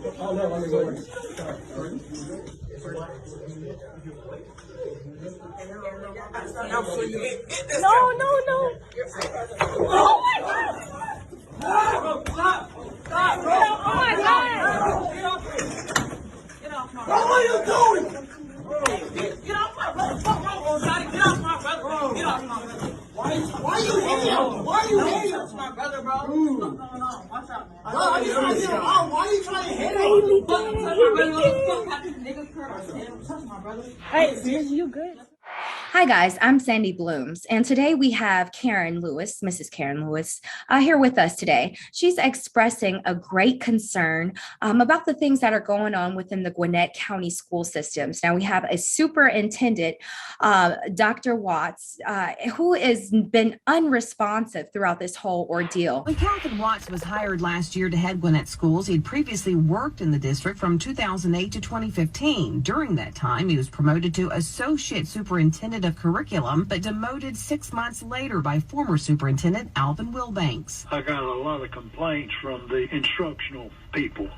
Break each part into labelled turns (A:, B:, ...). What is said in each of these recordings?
A: No, no, no. Oh my God! Stop! Stop! Oh my God! What are you doing? Get off my brother! Get off my brother! Get off my brother! Why are you hitting him? Why are you hitting him? That's my brother, bro. What's going on? Watch out, man. Bro, I just want to get him out. Why are you trying to hit him? Touch my brother. Hey, you good?
B: Hi guys, I'm Sandy Blooms, and today we have Karen Lewis, Mrs. Karen Lewis, here with us today. She's expressing a great concern about the things that are going on within the Gwinnett County school systems. Now we have a superintendent, Dr. Watts, who has been unresponsive throughout this whole ordeal.
C: When Captain Watts was hired last year to head Gwinnett schools, he'd previously worked in the district from 2008 to 2015. During that time, he was promoted to associate superintendent of curriculum, but demoted 6 months later by former superintendent Alvin Wilbanks.
D: I got a lot of complaints from the instructional people,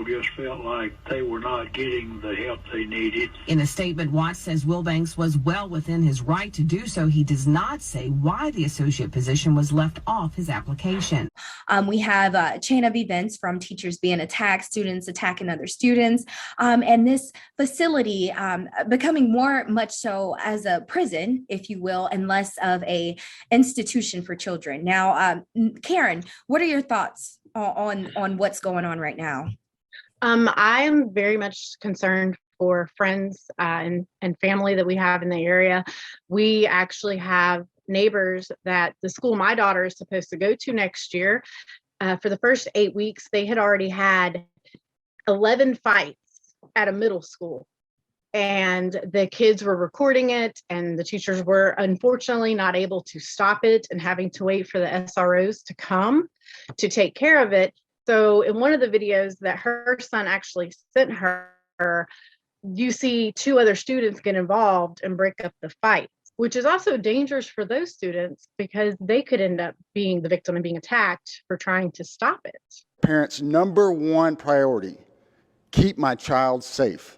D: just felt like they were not getting the help they needed.
C: In a statement, Watts says Wilbanks was well within his right to do so. He does not say why the associate position was left off his application.
B: We have a chain of events from teachers being attacked, students attacking other students, and this facility becoming much so as a prison, if you will, and less of a institution for children. Now, Karen, what are your thoughts on what's going on right now?
E: I am very much concerned for friends and family that we have in the area. We actually have neighbors that the school my daughter is supposed to go to next year. For the first 8 weeks, they had already had 11 fights at a middle school. And the kids were recording it, and the teachers were unfortunately not able to stop it and having to wait for the SROs to come to take care of it. So in one of the videos that her son actually sent her, you see 2 other students get involved and break up the fight, which is also dangerous for those students because they could end up being the victim and being attacked for trying to stop it.
F: Parents' number one priority, keep my child safe.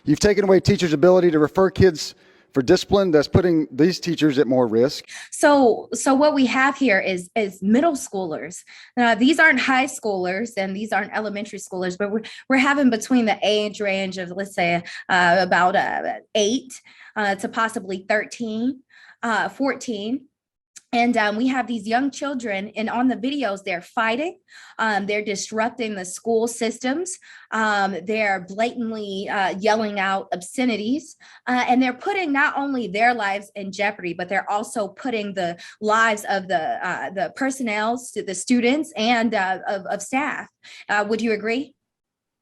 F: You've taken away teachers' ability to refer kids for discipline. That's putting these teachers at more risk.
B: So what we have here is middle schoolers. Now, these aren't high schoolers and these aren't elementary schoolers, but we're having between the age range of, let's say, about 8 to possibly 13, 14. And we have these young children, and on the videos, they're fighting. They're disrupting the school systems. They're blatantly yelling out obscenities. And they're putting not only their lives in jeopardy, but they're also putting the lives of the personnel, the students, and of staff. Would you agree?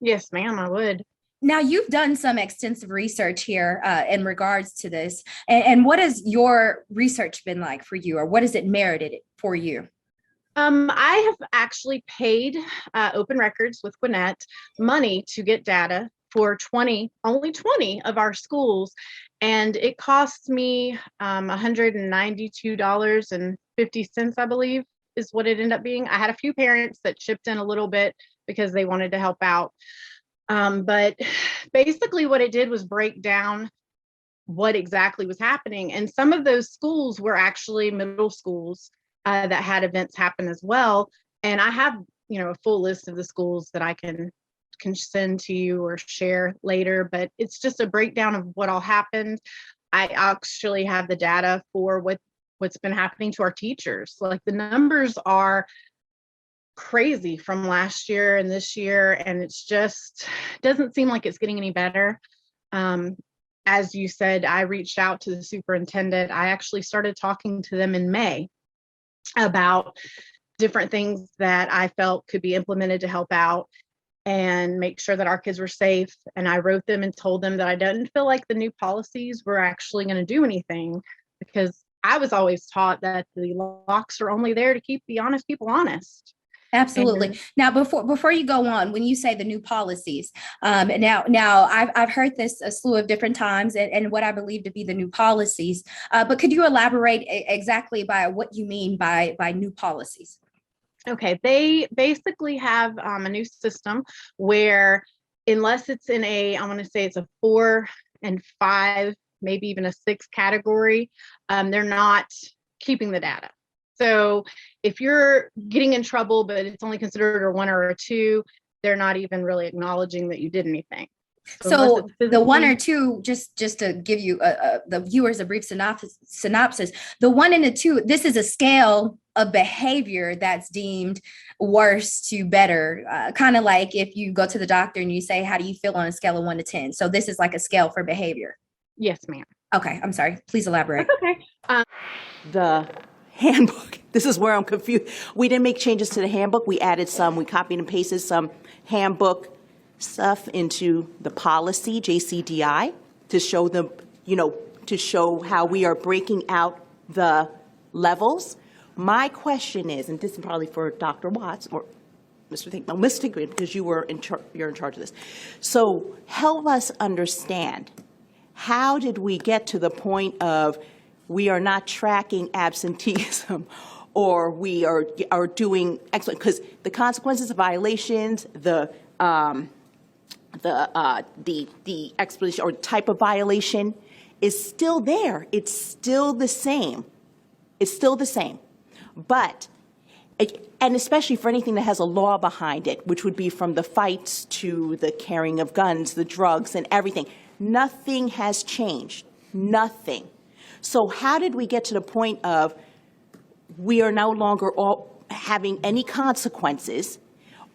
E: Yes, ma'am, I would.
B: Now, you've done some extensive research here in regards to this. And what has your research been like for you, or what has it merited for you?
E: I have actually paid Open Records with Gwinnett money to get data for only 20 of our schools. And it cost me $192.50, I believe, is what it ended up being. I had a few parents that chipped in a little bit because they wanted to help out. But basically what it did was break down what exactly was happening. And some of those schools were actually middle schools that had events happen as well. And I have, a full list of the schools that I can send to you or share later, but it's just a breakdown of what all happened. I actually have the data for what's been happening to our teachers. Like, the numbers are crazy from last year and this year, and it's just doesn't seem like it's getting any better. As you said, I reached out to the superintendent. I actually started talking to them in May about different things that I felt could be implemented to help out and make sure that our kids were safe. And I wrote them and told them that I didn't feel like the new policies were actually going to do anything, because I was always taught that the locks are only there to keep the honest people honest.
B: Absolutely. Now, before you go on, when you say the new policies, now I've heard this a slew of different times, and what I believe to be the new policies. But could you elaborate exactly by what you mean by new policies?
E: Okay, they basically have a new system where, unless it's in I want to say it's a 4 and 5, maybe even a 6 category, they're not keeping the data. So if you're getting in trouble, but it's only considered a 1 or a 2, they're not even really acknowledging that you did anything.
B: So the 1 or 2, just to give you the viewers a brief synopsis, the 1 and the 2, this is a scale of behavior that's deemed worse to better, kind of like if you go to the doctor and you say, how do you feel on a scale of 1 to 10? So this is like a scale for behavior.
E: Yes, ma'am.
B: Okay, I'm sorry. Please elaborate.
E: That's okay.
G: The handbook, this is where I'm confused. We didn't make changes to the handbook. We added some, we copied and pasted some handbook stuff into the policy, JCDI, to show them, to show how we are breaking out the levels. My question is, and this is probably for Dr. Watts or Mr. Tigran, because you're in charge of this. So help us understand, how did we get to the point of we are not tracking absenteeism, or we are doing excellent? Because the consequences of violations, the explanation or type of violation is still there. It's still the same. It's still the same. But, and especially for anything that has a law behind it, which would be from the fights to the carrying of guns, the drugs and everything, nothing has changed. Nothing. So how did we get to the point of we are no longer all having any consequences,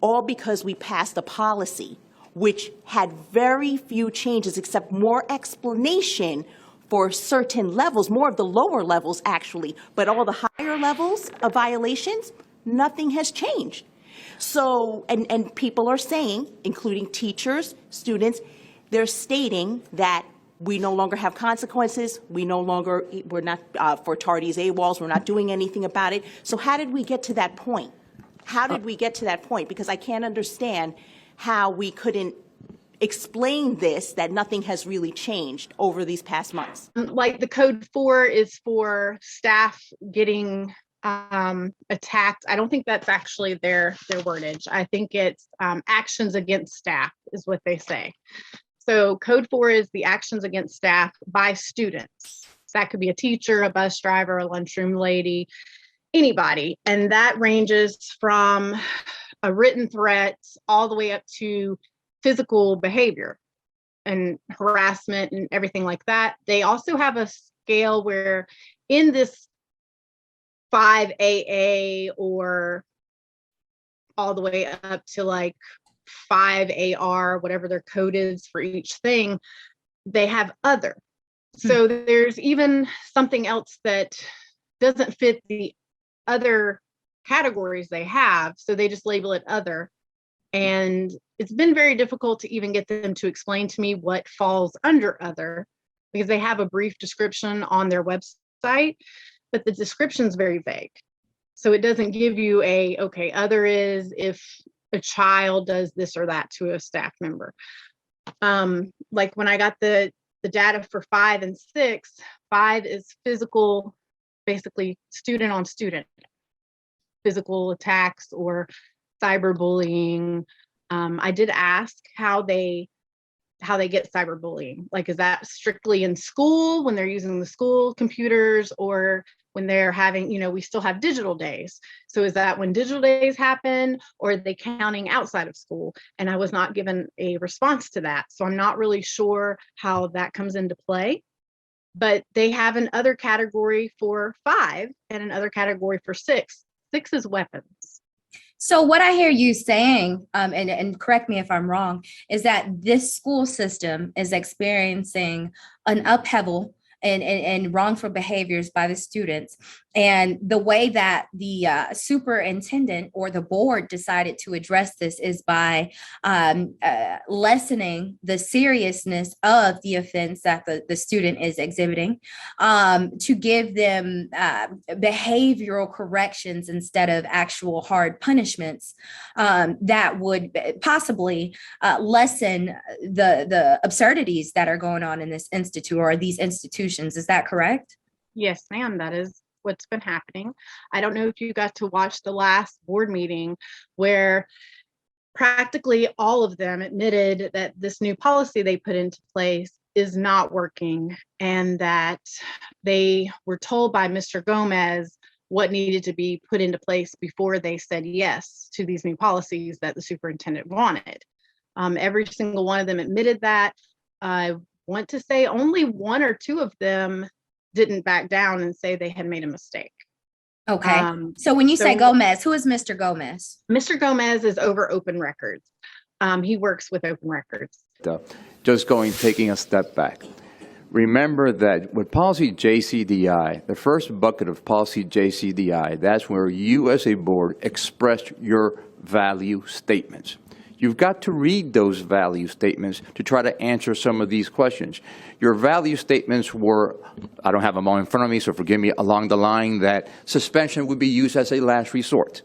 G: all because we passed a policy which had very few changes except more explanation for certain levels, more of the lower levels actually, but all the higher levels of violations, nothing has changed. So, and people are saying, including teachers, students, they're stating that we no longer have consequences. We're not, for tardies, AWOLs, we're not doing anything about it. So how did we get to that point? How did we get to that point? Because I can't understand how we couldn't explain this, that nothing has really changed over these past months.
E: Like the code 4 is for staff getting attacked. I don't think that's actually their wordage. I think it's actions against staff is what they say. So code 4 is the actions against staff by students. So that could be a teacher, a bus driver, a lunchroom lady, anybody. And that ranges from a written threat all the way up to physical behavior and harassment and everything like that. They also have a scale where in this 5AA or all the way up to like 5AR, whatever their code is for each thing, they have other. So there's even something else that doesn't fit the other categories they have. So they just label it other. And it's been very difficult to even get them to explain to me what falls under other, because they have a brief description on their website, but the description is very vague. So it doesn't give you okay, other is if a child does this or that to a staff member. Like when I got the data for 5 and 6, 5 is physical, basically student on student, physical attacks or cyberbullying. I did ask how they get cyberbullying. Like, is that strictly in school when they're using the school computers, or when they're having, we still have digital days. So is that when digital days happen, or are they counting outside of school? And I was not given a response to that. So I'm not really sure how that comes into play. But they have an other category for 5 and another category for 6. 6 is weapons.
B: So what I hear you saying, and correct me if I'm wrong, is that this school system is experiencing an upheaval and wrongful behaviors by the students. And the way that the superintendent or the board decided to address this is by lessening the seriousness of the offense that the student is exhibiting, to give them behavioral corrections instead of actual hard punishments that would possibly lessen the absurdities that are going on in this institute or these institutions. Is that correct?
E: Yes, ma'am, that is what's been happening. I don't know if you got to watch the last board meeting where practically all of them admitted that this new policy they put into place is not working, and that they were told by Mr. Gomez what needed to be put into place before they said yes to these new policies that the superintendent wanted. Every single one of them admitted that. I want to say only one or two of them didn't back down and say they had made a mistake.
B: Okay. So when you say
E: so-
B: Gomez, who is Mr. Gomez?
E: Mr. Gomez is over open records. He works with open records.
H: Just taking a step back. Remember that with policy JCDI, the first bucket of policy JCDI, that's where you as a board expressed your value statements. You've got to read those value statements to try to answer some of these questions. Your value statements were, I don't have them all in front of me, so forgive me, along the line that suspension would be used as a last resort.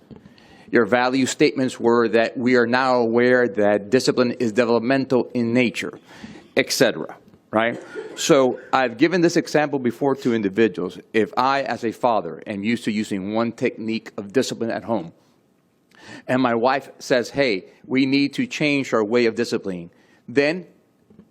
H: Your value statements were that we are now aware that discipline is developmental in nature, etc., right? So I've given this example before to individuals. If I, as a father, am used to using one technique of discipline at home, and my wife says, hey, we need to change our way of disciplining, then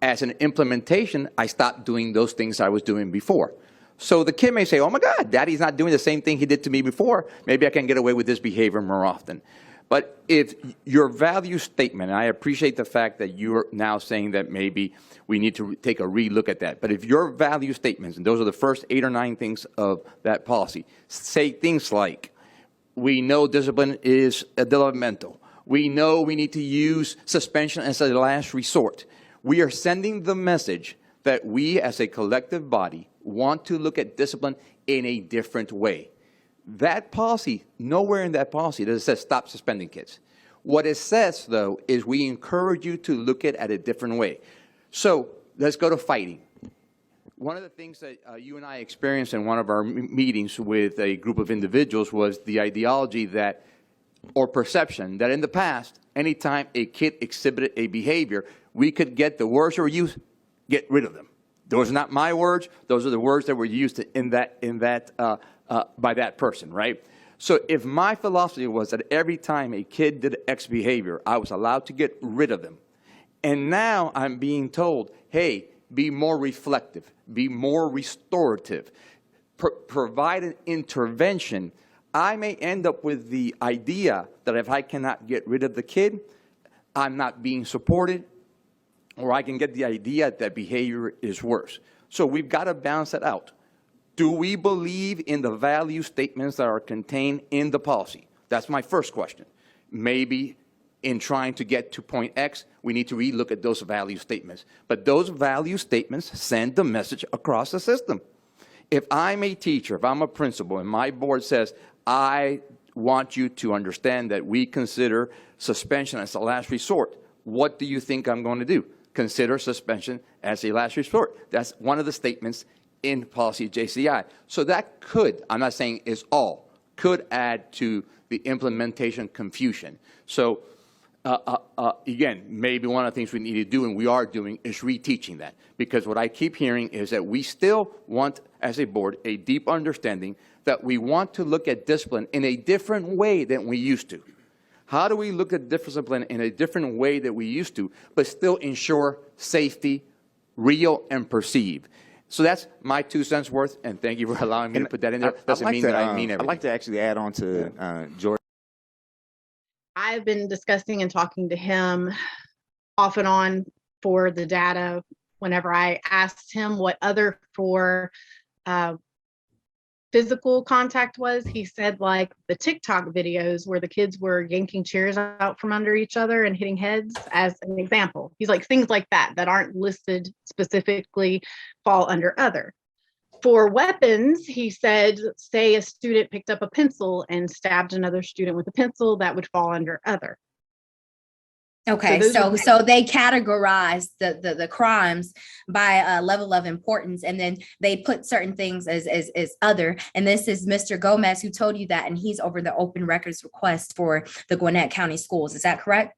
H: as an implementation, I stop doing those things I was doing before. So the kid may say, oh my God, Daddy's not doing the same thing he did to me before. Maybe I can get away with this behavior more often. But if your value statement, and I appreciate the fact that you're now saying that maybe we need to take a relook at that. But if your value statements, and those are the first 8 or 9 things of that policy, say things like, we know discipline is developmental. We know we need to use suspension as a last resort. We are sending the message that we as a collective body want to look at discipline in a different way. That policy, nowhere in that policy does it say stop suspending kids. What it says, though, is we encourage you to look at it a different way. So let's go to fighting. One of the things that you and I experienced in one of our meetings with a group of individuals was the ideology that, or perception, that in the past, anytime a kid exhibited a behavior, we could get the words that were used, get rid of them. Those are not my words. Those are the words that were used by that person, right? So if my philosophy was that every time a kid did X behavior, I was allowed to get rid of them. And now I'm being told, hey, be more reflective, be more restorative, provide an intervention. I may end up with the idea that if I cannot get rid of the kid, I'm not being supported, or I can get the idea that behavior is worse. So we've got to balance that out. Do we believe in the value statements that are contained in the policy? That's my first question. Maybe in trying to get to point X, we need to relook at those value statements. But those value statements send the message across the system. If I'm a teacher, if I'm a principal, and my board says, I want you to understand that we consider suspension as a last resort, what do you think I'm going to do? Consider suspension as a last resort. That's one of the statements in policy JCI. So that could, I'm not saying is all, could add to the implementation confusion. So again, maybe one of the things we need to do, and we are doing, is reteaching that. Because what I keep hearing is that we still want, as a board, a deep understanding that we want to look at discipline in a different way than we used to. How do we look at discipline in a different way that we used to, but still ensure safety, real and perceived? So that's my 2 cents worth, and thank you for allowing me to put that in there. Doesn't mean that I mean everything.
I: I'd like to actually add on to George.
E: I've been discussing and talking to him off and on for the data. Whenever I asked him what other for physical contact was, he said like the TikTok videos where the kids were yanking chairs out from under each other and hitting heads as an example. He's like, things like that aren't listed specifically fall under other. For weapons, he said, say a student picked up a pencil and stabbed another student with a pencil, that would fall under other.
B: Okay, so they categorize the crimes by level of importance, and then they put certain things as other. And this is Mr. Gomez who told you that, and he's over the open records request for the Gwinnett County Schools. Is that correct?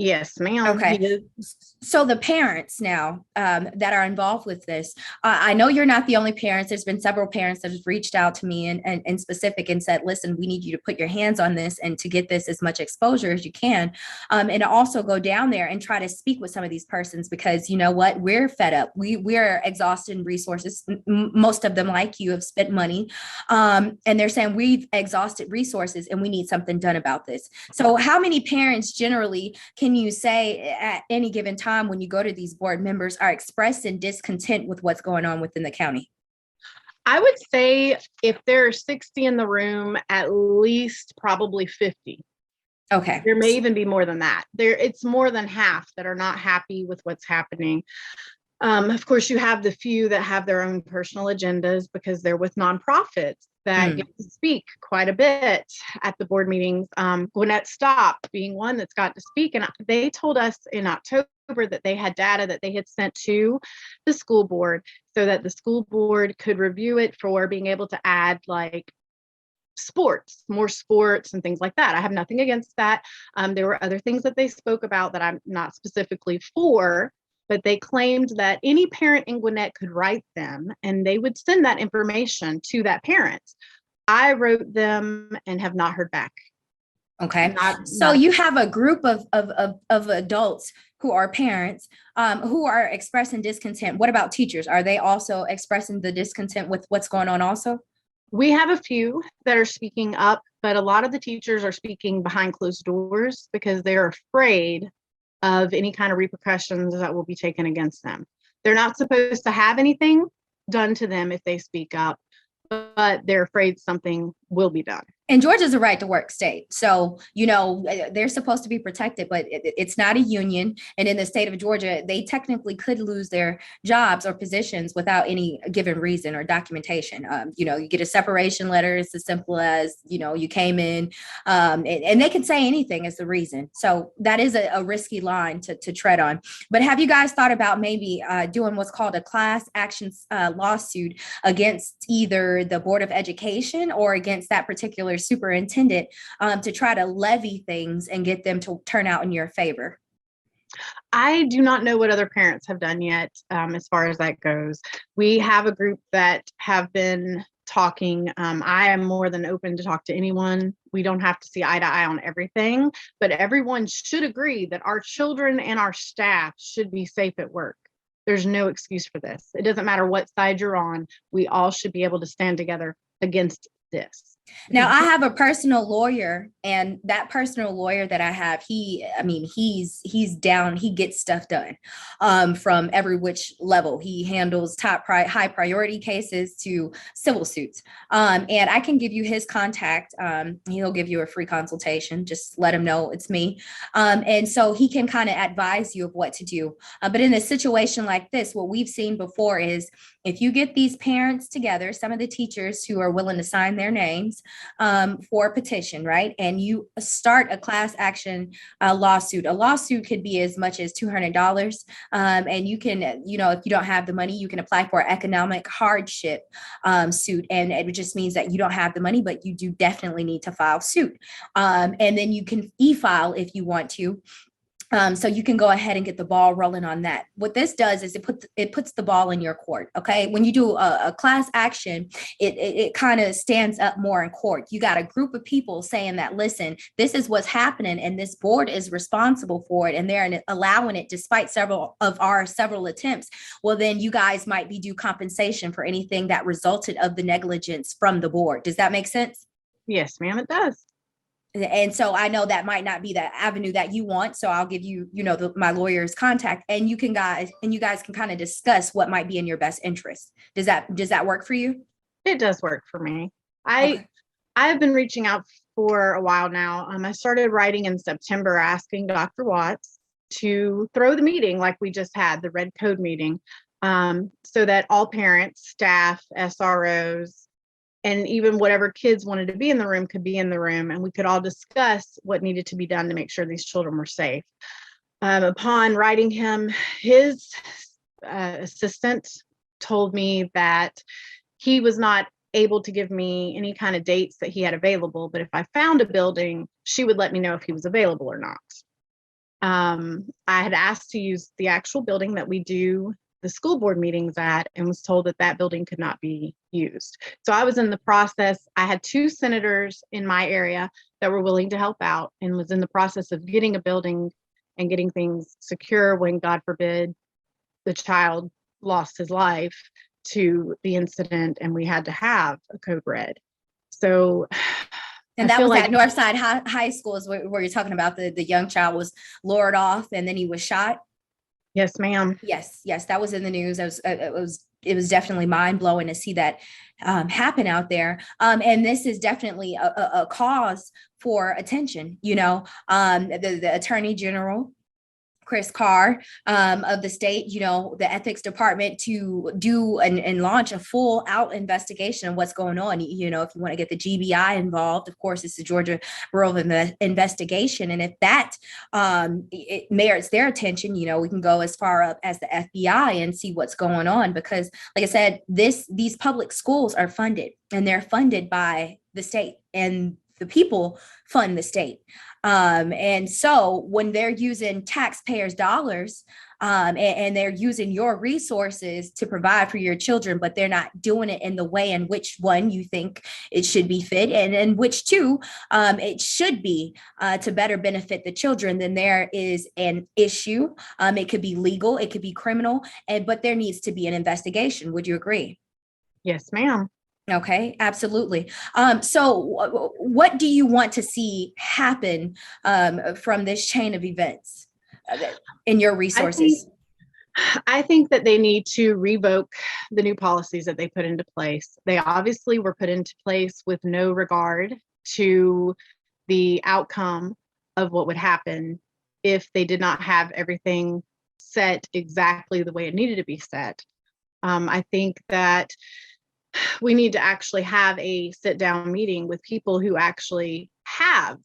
E: Yes, ma'am.
B: Okay.
E: He is.
B: So the parents now that are involved with this, I know you're not the only parents. There's been several parents that have reached out to me and in specific and said, listen, we need you to put your hands on this and to get this as much exposure as you can. And also go down there and try to speak with some of these persons, because you know what, we're fed up. We're exhausted in resources. Most of them, like you, have spent money. And they're saying we've exhausted resources and we need something done about this. So how many parents generally can you say at any given time when you go to these board members are expressing discontent with what's going on within the county?
E: I would say if there are 60 in the room, at least probably 50.
B: Okay.
E: There may even be more than that. It's more than half that are not happy with what's happening. Of course, you have the few that have their own personal agendas because they're with nonprofits that get to speak quite a bit at the board meetings. Gwinnett Stop being one that's got to speak. And they told us in October that they had data that they had sent to the school board so that the school board could review it for being able to add like sports, more sports and things like that. I have nothing against that. There were other things that they spoke about that I'm not specifically for, but they claimed that any parent in Gwinnett could write them and they would send that information to that parent. I wrote them and have not heard back.
B: Okay. So you have a group of adults who are parents who are expressing discontent. What about teachers? Are they also expressing the discontent with what's going on also?
E: We have a few that are speaking up, but a lot of the teachers are speaking behind closed doors because they're afraid of any kind of repercussions that will be taken against them. They're not supposed to have anything done to them if they speak up, but they're afraid something will be done.
B: And Georgia's a right to work state. So, you know, they're supposed to be protected, but it's not a union. And in the state of Georgia, they technically could lose their jobs or positions without any given reason or documentation. You know, you get a separation letter. It's as simple as, you know, you came in and they can say anything as the reason. So that is a risky line to tread on. But have you guys thought about maybe doing what's called a class action lawsuit against either the Board of Education or against that particular superintendent to try to levy things and get them to turn out in your favor?
E: I do not know what other parents have done yet as far as that goes. We have a group that have been talking. I am more than open to talk to anyone. We don't have to see eye to eye on everything, but everyone should agree that our children and our staff should be safe at work. There's no excuse for this. It doesn't matter what side you're on. We all should be able to stand together against this.
B: Now, I have a personal lawyer, and that personal lawyer that I have, he's down, he gets stuff done from every which level. He handles high priority cases to civil suits. And I can give you his contact. He'll give you a free consultation. Just let him know it's me. And so he can kind of advise you of what to do. But in a situation like this, what we've seen before is if you get these parents together, some of the teachers who are willing to sign their names for a petition, right? And you start a class action lawsuit. A lawsuit could be as much as $200. And you can, you know, if you don't have the money, you can apply for economic hardship suit. And it just means that you don't have the money, but you do definitely need to file suit. And then you can e-file if you want to. So you can go ahead and get the ball rolling on that. What this does is it puts the ball in your court. Okay. When you do a class action, it kind of stands up more in court. You got a group of people saying that, listen, this is what's happening and this board is responsible for it. And they're allowing it despite several attempts. Well, then you guys might be due compensation for anything that resulted of the negligence from the board. Does that make sense?
E: Yes, ma'am, it does.
B: And so I know that might not be the avenue that you want. So I'll give you, you know, my lawyer's contact, and you guys can kind of discuss what might be in your best interest. Does that work for you?
E: It does work for me.
B: Okay.
E: I've been reaching out for a while now. I started writing in September asking Dr. Watts to throw the meeting like we just had, the Red Code meeting, so that all parents, staff, SROs, and even whatever kids wanted to be in the room could be in the room, and we could all discuss what needed to be done to make sure these children were safe. Upon writing him, his assistant told me that he was not able to give me any kind of dates that he had available, but if I found a building, she would let me know if he was available or not. I had asked to use the actual building that we do the school board meetings at, and was told that that building could not be used. So I was in the process. I had 2 senators in my area that were willing to help out, and was in the process of getting a building and getting things secure when, God forbid, the child lost his life to the incident and we had to have a code red. So
B: And
E: I
B: that
E: feel
B: was
E: like,
B: at Northside High School is where you're talking about the young child was lured off and then he was shot.
E: yes, ma'am.
B: Yes, yes, that was in the news. It was definitely mind blowing to see that happen out there. And this is definitely a cause for attention. You know, the Attorney General Chris Carr of the state, you know, the ethics department to do and launch a full out investigation of what's going on. You know, if you want to get the GBI involved, of course, it's the Georgia Bureau of Investigation. And if that it merits their attention, you know, we can go as far up as the FBI and see what's going on. Because like I said, these public schools are funded, and they're funded by the state, and the people fund the state. And so when they're using taxpayers' dollars and they're using your resources to provide for your children, but they're not doing it in the way in which one you think it should be fit, and in which two it should be to better benefit the children, then there is an issue. It could be legal, it could be criminal, but there needs to be an investigation. Would you agree?
E: Yes, ma'am.
B: Okay, absolutely. So what do you want to see happen from this chain of events in your resources?
E: I think that they need to revoke the new policies that they put into place. They obviously were put into place with no regard to the outcome of what would happen if they did not have everything set exactly the way it needed to be set. I think that we need to actually have a sit down meeting with people who actually have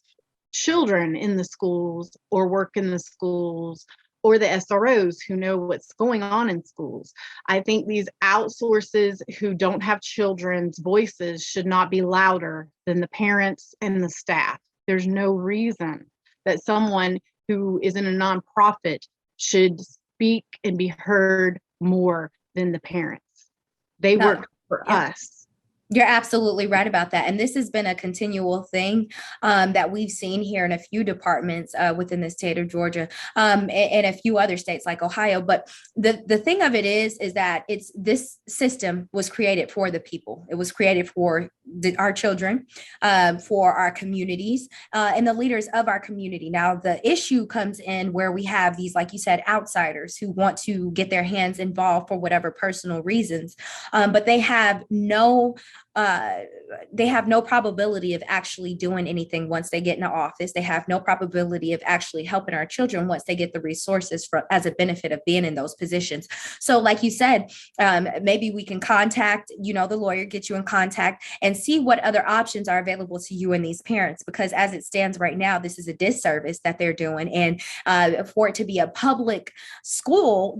E: children in the schools or work in the schools, or the SROs who know what's going on in schools. I think these outsources who don't have children's voices should not be louder than the parents and the staff. There's no reason that someone who is in a nonprofit should speak and be heard more than the parents. They
B: No.
E: work for us.
B: You're absolutely right about that. And this has been a continual thing that we've seen here in a few departments within the state of Georgia and a few other states like Ohio. But the thing of it is that this system was created for the people. It was created for our children, for our communities, and the leaders of our community. Now, the issue comes in where we have these, like you said, outsiders who want to get their hands involved for whatever personal reasons, but they have no probability of actually doing anything once they get into office. They have no probability of actually helping our children once they get the resources as a benefit of being in those positions. So like you said, maybe we can contact, the lawyer, get you in contact and see what other options are available to you and these parents, because as it stands right now, this is a disservice that they're doing. And for it to be a public school,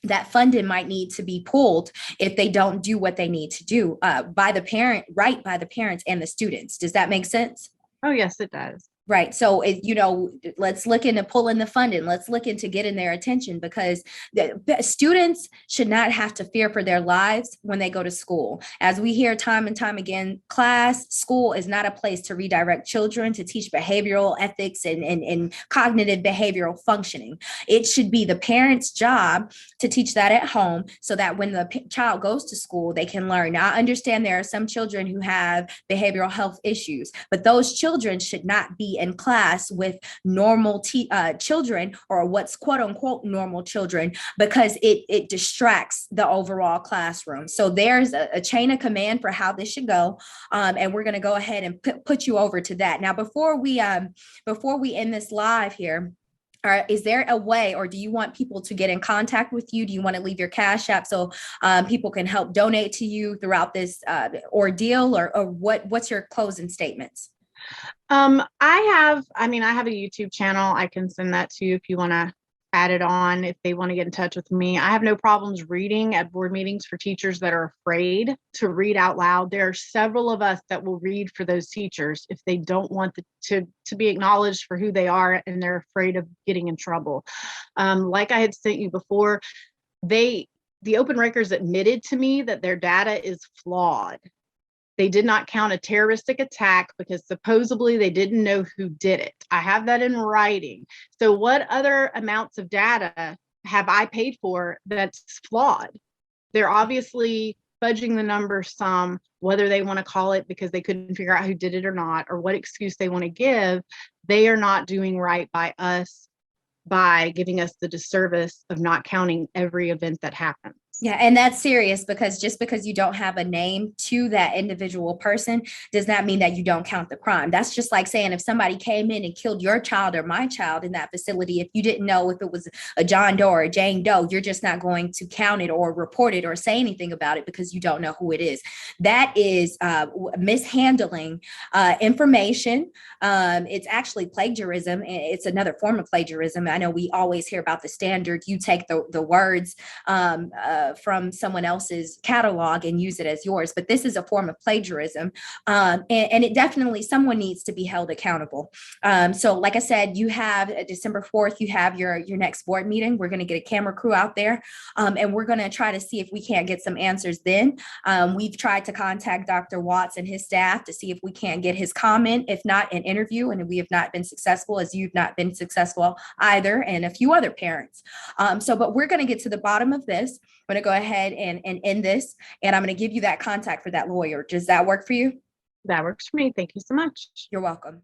B: that funding might need to be pulled if they don't do what they need to do by the parents and the students. Does that make sense?
E: Oh, yes, it does.
B: Right. So, let's look into pulling the funding. Let's look into getting their attention, because the students should not have to fear for their lives when they go to school. As we hear time and time again, school is not a place to redirect children, to teach behavioral ethics and cognitive behavioral functioning. It should be the parent's job to teach that at home, so that when the child goes to school, they can learn. Now, I understand there are some children who have behavioral health issues, but those children should not be in class with normal children, or what's quote unquote normal children, because it distracts the overall classroom. So there's a chain of command for how this should go. And we're going to go ahead and put you over to that. Now, before we end this live here, is there a way, or do you want people to get in contact with you? Do you want to leave your Cash App so people can help donate to you throughout this ordeal, or what's your closing statements?
E: I have a YouTube channel. I can send that to you if you want to added on if they want to get in touch with me. I have no problems reading at board meetings for teachers that are afraid to read out loud. There are several of us that will read for those teachers if they don't want to be acknowledged for who they are and they're afraid of getting in trouble. Like I had sent you before, the open records admitted to me that their data is flawed. They did not count a terroristic attack because supposedly they didn't know who did it. I have that in writing. So what other amounts of data have I paid for that's flawed? They're obviously fudging the numbers some, whether they want to call it because they couldn't figure out who did it or not, or what excuse they want to give. They are not doing right by us by giving us the disservice of not counting every event that happens.
B: Yeah, and that's serious because just because you don't have a name to that individual person does not mean that you don't count the crime. That's just like saying if somebody came in and killed your child or my child in that facility, if you didn't know if it was a John Doe or a Jane Doe, you're just not going to count it or report it or say anything about it because you don't know who it is. That is mishandling information. It's actually plagiarism. It's another form of plagiarism. I know we always hear about the standard. You take the words from someone else's catalog and use it as yours, but this is a form of plagiarism, and it definitely, someone needs to be held accountable. So like I said, you have December 4th, you have your next board meeting. We're going to get a camera crew out there, and we're going to try to see if we can't get some answers then. We've tried to contact Dr. Watts and his staff to see if we can't get his comment, if not an interview, and we have not been successful, as you've not been successful either, and a few other parents. But we're going to get to the bottom of this. I'm going to go ahead and end this, and I'm going to give you that contact for that lawyer. Does that work for you?
E: That works for me. Thank you so much.
B: You're welcome.